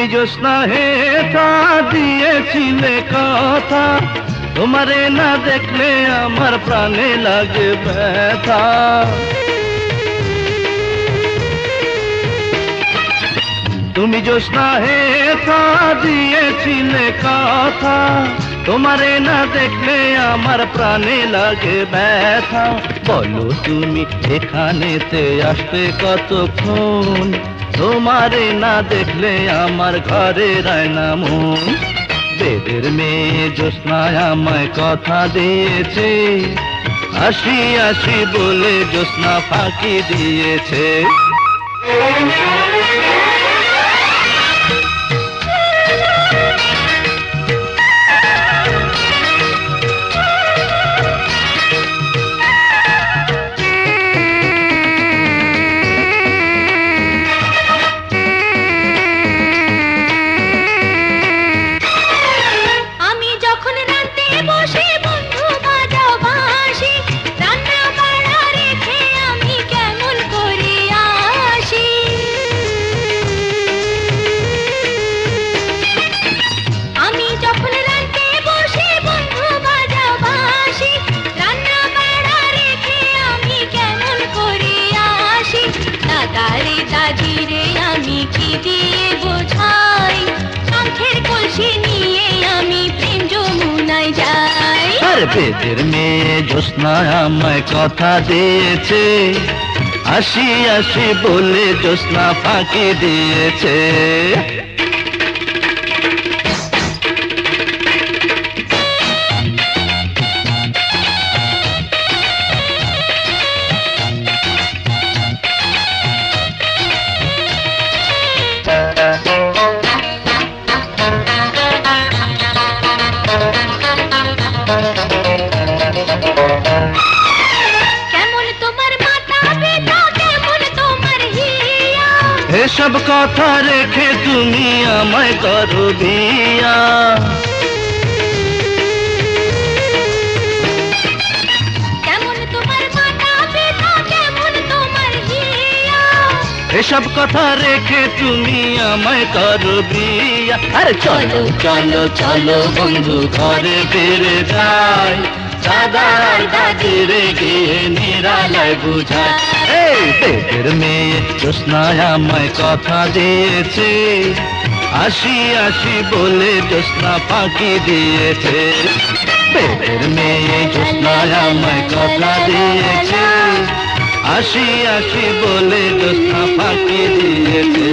তুমি জ্যোৎস্না হে তা দিয়েছিলে কথা, তোমারে না দেখলে আমার প্রাণে লাগে ব্যথা। তুমি জ্যোৎস্না হে তা দিয়েছিলে কথা, তোমারে না দেখলে আমার প্রাণে লাগে ব্যথা। বলো তুমি এখানেতে আসতে কতক্ষণ, তোমারে না দেখলে আমার ঘরে রায় না মন। বেদের মেয়ে জ্যোৎস্নায় আমায় কথা দিয়েছে, আসি আসি বলে জ্যোৎস্না ফাঁকি দিয়েছে। বেদের মেয়ে জ্যোৎস্না আমায় কথা দিয়েছে, আসি আসি বলে জ্যোৎস্না ফাঁকি দিয়েছে। এসব কথা রেখে তুমি আমায় করো বিয়া, এসব কথা রেখে তুমি আমায় করো বিয়া। আরে চলো চলো চলো বন্ধু ঘরে ফিরে যাই, দাদার দাদিরে গিয়ে নিরালায় বুঝায়। এই বেদের মেয়ে জ্যোৎস্নায় আমায় কথা দিয়েছে, আসি আসি বলে জ্যোৎস্না ফাঁকি দিয়েছে। বেদের মেয়ে জ্যোৎস্নায় আমায় কথা দিয়েছে, আসি আসি বলে জ্যোৎস্না ফাঁকি দিয়েছে।